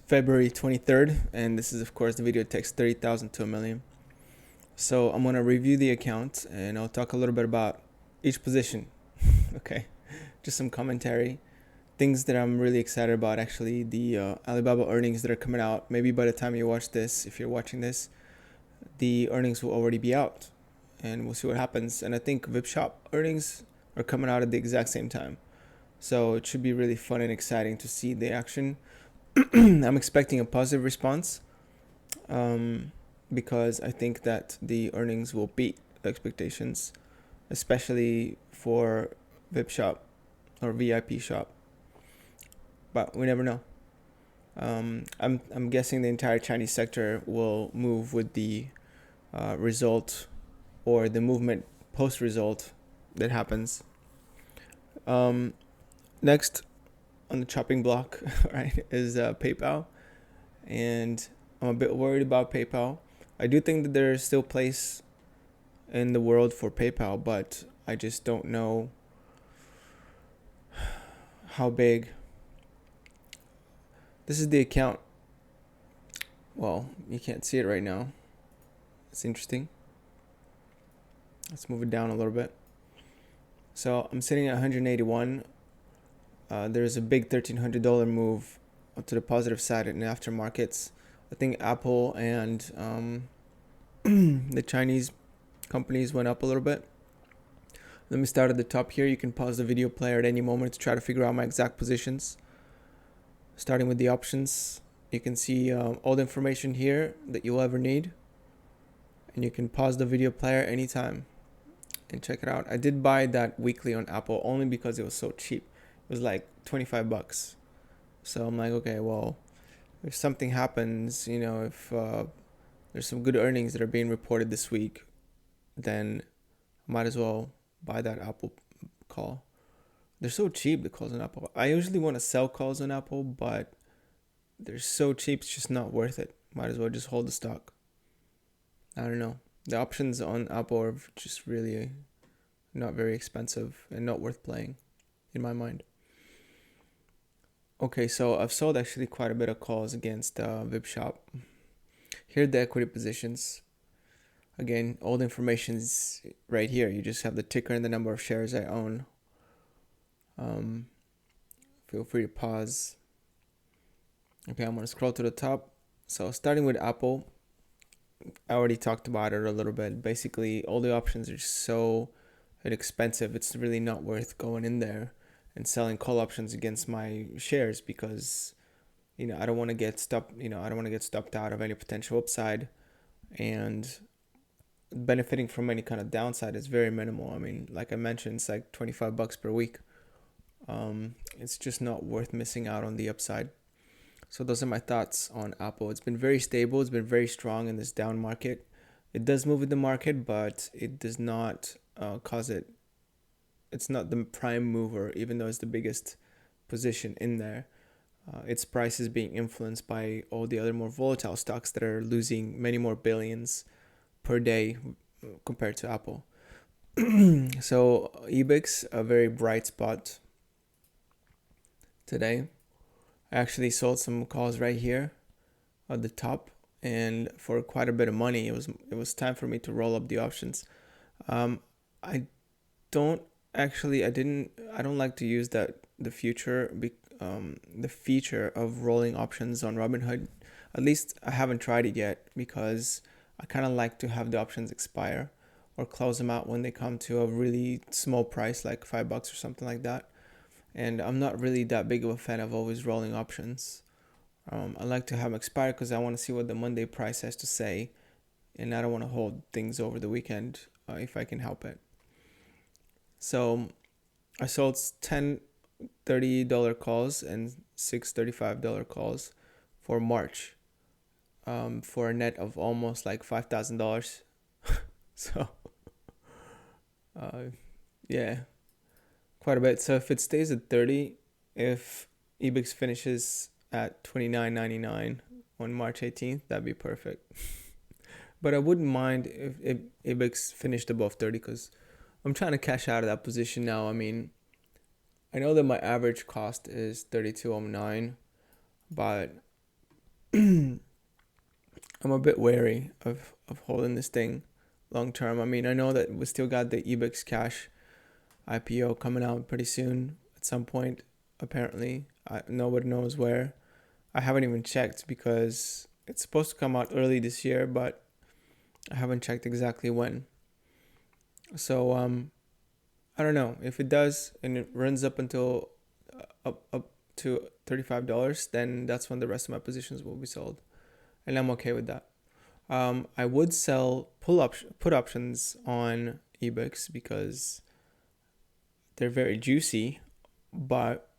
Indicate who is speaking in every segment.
Speaker 1: February 23rd, and this is of course the video takes 30,000 to a million. So I'm gonna review the account and I'll talk a little bit about each position. Okay, just some commentary, things that I'm really excited about. Actually, the Alibaba earnings that are coming out. Maybe by the time you watch this, if you're watching this, the earnings will already be out, and we'll see what happens. And I think VIPS shop earnings are coming out at the exact same time, so it should be really fun and exciting to see the action. I'm expecting a positive response because I think that the earnings will beat expectations, especially for VIP shop or VIP shop. But we never know. I'm guessing the entire Chinese sector will move with the result or the movement post result that happens. Next on the chopping block, right, is PayPal, and I'm a bit worried about PayPal. I do think that there is still place in the world for PayPal, but I just don't know how big. This is the account. Well, you can't see it right now. It's interesting. Let's move it down a little bit. So I'm sitting at 181. There's a big $1,300 move to the positive side in aftermarkets. I think Apple and the Chinese companies went up a little bit. Let me start at the top here. You can pause the video player at any moment to try to figure out my exact positions. Starting with the options, you can see all the information here that you'll ever need. And you can pause the video player anytime and check it out. I did buy that weekly on Apple only because it was so cheap. It was like $25. So I'm like, okay, well, if something happens, if there's some good earnings that are being reported this week, then I might as well buy that Apple call. They're so cheap, the calls on Apple. I usually want to sell calls on Apple, but they're so cheap, it's just not worth it. Might as well just hold the stock. I don't know. The options on Apple are just really not very expensive and not worth playing, in my mind. Okay, so I've sold actually quite a bit of calls against VIPS shop. Here are the equity positions. Again, all the information is right here. You just have the ticker and the number of shares I own. Feel free to pause. Okay, I'm going to scroll to the top. So starting with Apple, I already talked about it a little bit. Basically, all the options are so inexpensive. It's really not worth going in there and selling call options against my shares because, I don't want to get stopped. I don't want to get stopped out of any potential upside, and benefiting from any kind of downside is very minimal. I mean, like I mentioned, it's like $25 per week. It's just not worth missing out on the upside. So those are my thoughts on Apple. It's been very stable. It's been very strong in this down market. It does move with the market, but it does not cause it. It's not the prime mover, even though it's the biggest position in there. Its price is being influenced by all the other more volatile stocks that are losing many more billions per day compared to Apple. So EBIX, a very bright spot today. I actually sold some calls right here at the top, and for quite a bit of money. It was time for me to roll up the options. I don't like to use the feature of rolling options on Robinhood. At least I haven't tried it yet because I kind of like to have the options expire or close them out when they come to a really small price, like $5 or something like that. And I'm not really that big of a fan of always rolling options. I like to have them expire because I want to see what the Monday price has to say, and I don't want to hold things over the weekend if I can help it. So I sold 10 $30 calls and 6 $35 calls for March, for a net of almost like $5,000. So yeah, quite a bit. So if it stays at 30, if EBIX finishes at $29.99 on March 18th, that'd be perfect. But I wouldn't mind if EBIX finished above 30 because I'm trying to cash out of that position now. I mean, I know that my average cost is $32.09, but I'm a bit wary of holding this thing long term. I mean, I know that we still got the EBIX cash IPO coming out pretty soon at some point, apparently. Nobody knows where. I haven't even checked because it's supposed to come out early this year, but I haven't checked exactly when. So I don't know. If it does and it runs up until up to $35, then that's when the rest of my positions will be sold, and I'm okay with that. I would sell put options on EBIX because they're very juicy, but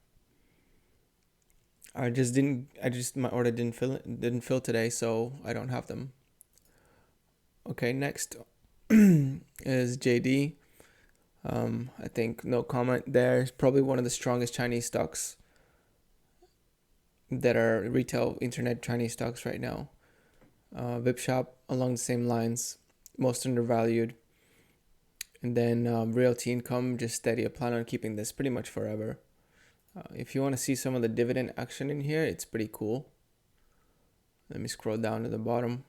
Speaker 1: my order didn't fill today, so I don't have them. Okay, next is JD. I think no comment there. It's probably one of the strongest Chinese stocks that are retail internet Chinese stocks right now. VIP shop along the same lines, most undervalued. And then Realty Income, just steady. I plan on keeping this pretty much forever. If you want to see some of the dividend action in here, it's pretty cool. Let me scroll down to the bottom.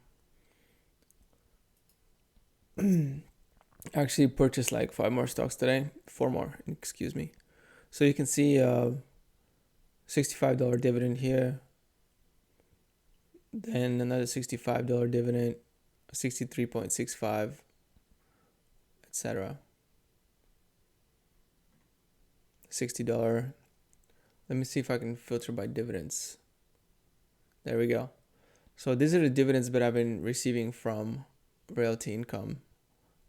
Speaker 1: Actually purchased like 5 more stocks today. 4 more, excuse me. So you can see $65 dividend here. Then another $65 dividend, 63.65, etc. $60. Let me see if I can filter by dividends. There we go. So these are the dividends that I've been receiving from Realty Income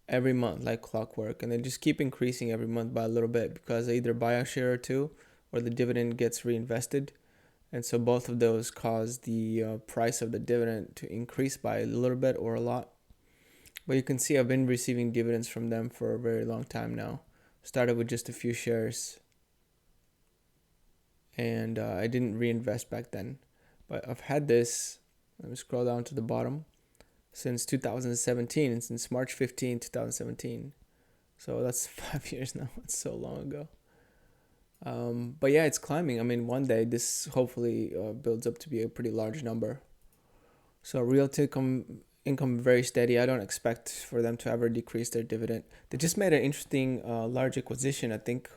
Speaker 1: every month, like clockwork, and they just keep increasing every month by a little bit because I either buy a share or two, or the dividend gets reinvested, and so both of those cause the price of the dividend to increase by a little bit or a lot. But you can see I've been receiving dividends from them for a very long time now. Started with just a few shares, and I didn't reinvest back then. But I've had this, let me scroll down to the bottom, since 2017, and since March 15, 2017. So that's 5 years now. It's so long ago. But yeah, it's climbing. I mean, one day this hopefully builds up to be a pretty large number. So Realty income very steady. I don't expect for them to ever decrease their dividend. They just made an interesting large acquisition. I think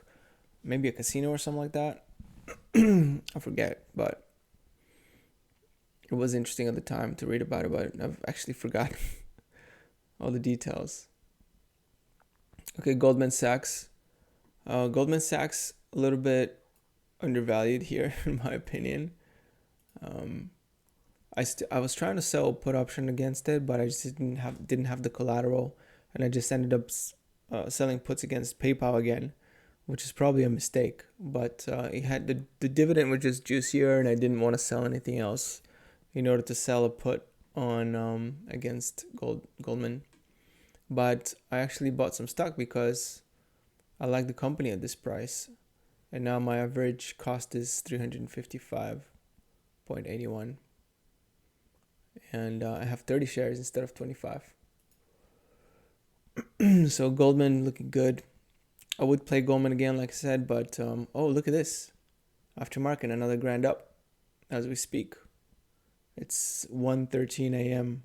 Speaker 1: maybe a casino or something like that. I forget, but it was interesting at the time to read about it, but I've actually forgotten all the details. Okay, Goldman Sachs. Goldman Sachs, a little bit undervalued here, in my opinion. I was trying to sell a put option against it, but I just didn't have the collateral, and I just ended up selling puts against PayPal again, which is probably a mistake. But it had the dividend was just juicier, and I didn't want to sell anything else in order to sell a put on against Goldman. But I actually bought some stock because I like the company at this price, and now my average cost is 355.81. And I have 30 shares instead of 25. So Goldman looking good. I would play Goldman again, like I said, but oh, look at this. Aftermarket, another grand up as we speak. It's 1:13 a.m.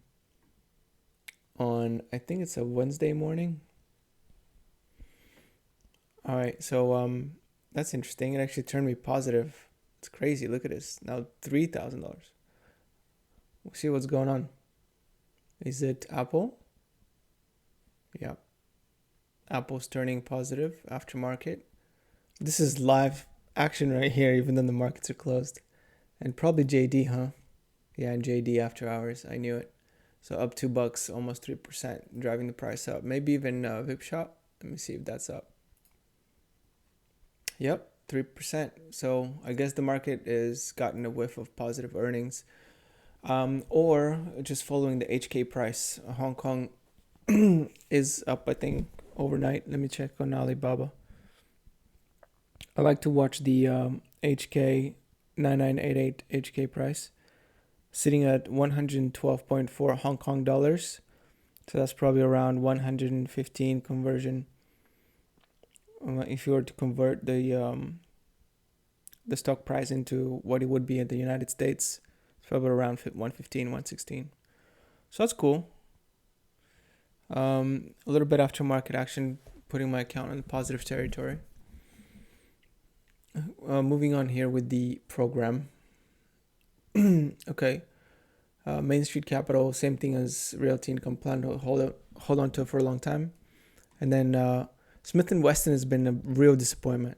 Speaker 1: on, I think it's a Wednesday morning. All right, so that's interesting. It actually turned me positive. It's crazy. Look at this. Now $3,000. We'll see what's going on. Is it Apple? Yeah. Apple's turning positive aftermarket. This is live action right here, even though the markets are closed. And probably JD, huh? Yeah, and JD after hours. I knew it. So up $2, almost 3%, driving the price up. Maybe even VIP shop. Let me see if that's up. Yep, 3%. So I guess the market is gotten a whiff of positive earnings. Or just following the HK price. Hong Kong is up, I think, overnight. Let me check on Alibaba. I like to watch the HK 9988 HK price, sitting at 112.4 Hong Kong dollars. So that's probably around 115 conversion. If you were to convert the stock price into what it would be in the United States, It's probably around 115, 116. So that's cool. A little bit after market action, putting my account in positive territory. Moving on here with the program. Okay. Main Street Capital, same thing as Realty Income Plan. Hold on to it for a long time. And then Smith & Wesson has been a real disappointment.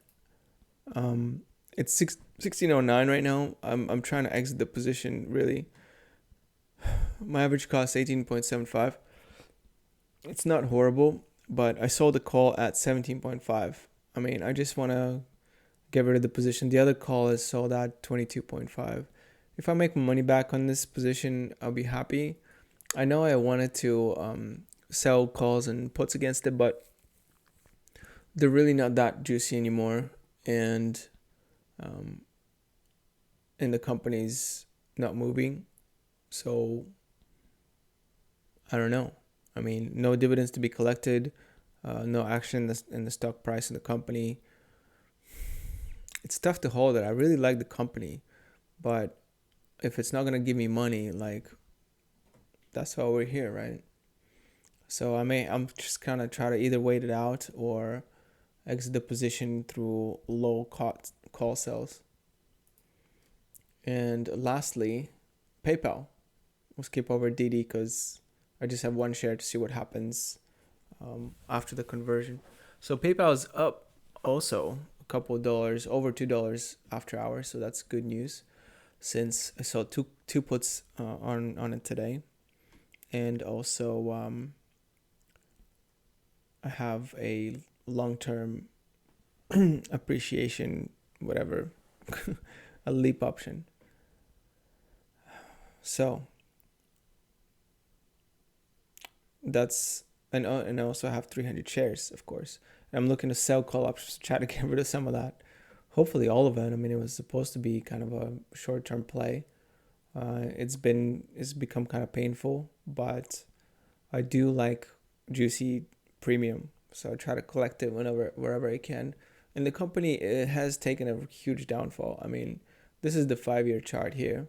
Speaker 1: It's 1609 right now. I'm trying to exit the position, really. My average cost 18.75. It's not horrible, but I sold the call at 17.5. I mean, I just want to get rid of the position. The other call is sold at 22.5. If I make my money back on this position, I'll be happy. I know I wanted to sell calls and puts against it, but they're really not that juicy anymore, and the company's not moving. So I don't know. I mean, no dividends to be collected, no action in the stock price in the company. It's tough to hold it. I really like the company, but if it's not gonna give me money, like, that's why we're here, right? So I'm just kind of try to either wait it out or exit the position through low call sales. And lastly, PayPal. We'll skip over DD because I just have one share to see what happens after the conversion. So PayPal is up also a couple of dollars, over $2 after hours. So that's good news, since I saw two puts on it today. And also I have a long-term appreciation, whatever, a leap option. So that's, and I also have 300 shares, of course. And I'm looking to sell call options to try to get rid of some of that. Hopefully all of it. I mean, it was supposed to be kind of a short-term play. It's become kind of painful, but I do like juicy premium, so I try to collect it wherever I can. And the company, it has taken a huge downfall. I mean, this is the 5-year chart here.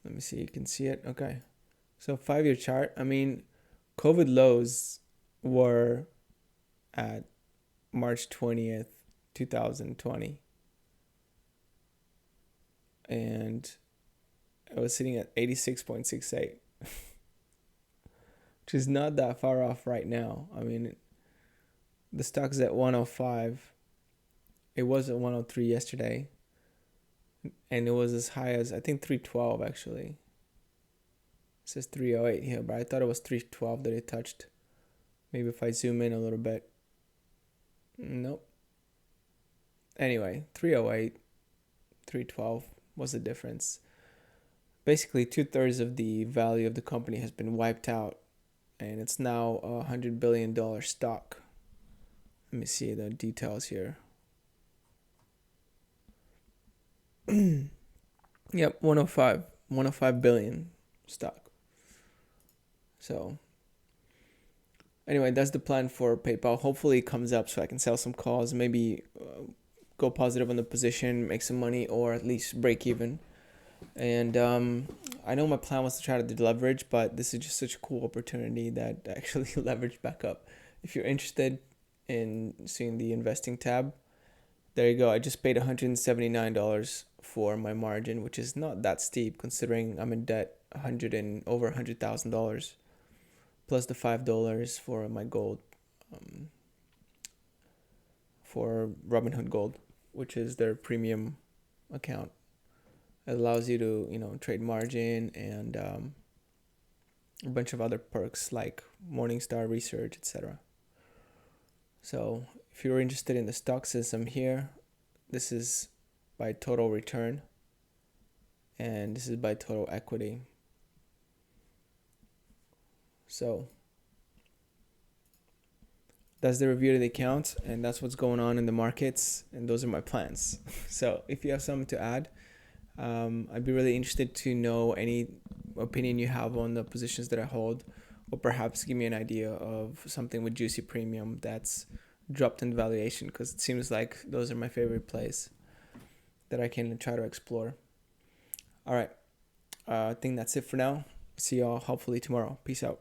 Speaker 1: Let me see, you can see it. Okay. So 5-year chart, I mean, COVID lows were at March 20th, 2020. And I was sitting at 86.68, which is not that far off right now. I mean, the stock's at 105. It was at 103 yesterday. And it was as high as, I think, 312 actually. It says 308 here, but I thought it was 312 that it touched. Maybe if I zoom in a little bit. Nope. Anyway, 308, 312 was the difference. Basically, 2/3 of the value of the company has been wiped out, and it's now a $100 billion stock. Let me see the details here. Yep, 105 billion stock. So anyway, that's the plan for PayPal. Hopefully it comes up so I can sell some calls, maybe go positive on the position, make some money, or at least break even. And I know my plan was to try to deleverage, but this is just such a cool opportunity that I actually leveraged back up. If you're interested in seeing the investing tab, there you go. I just paid $179 for my margin, which is not that steep considering I'm in debt over $100,000, plus the $5 for my gold, for Robinhood Gold, which is their premium account. It allows you to trade margin and a bunch of other perks like Morningstar research, etc. So if you're interested in the stock system here, this is by total return, and this is by total equity. So that's the review of the account, and that's what's going on in the markets, and those are my plans. So if you have something to add, I'd be really interested to know any opinion you have on the positions that I hold, or perhaps give me an idea of something with juicy premium that's dropped in valuation, because it seems like those are my favorite plays that I can try to explore. All right. I think that's it for now. See y'all hopefully tomorrow. Peace out.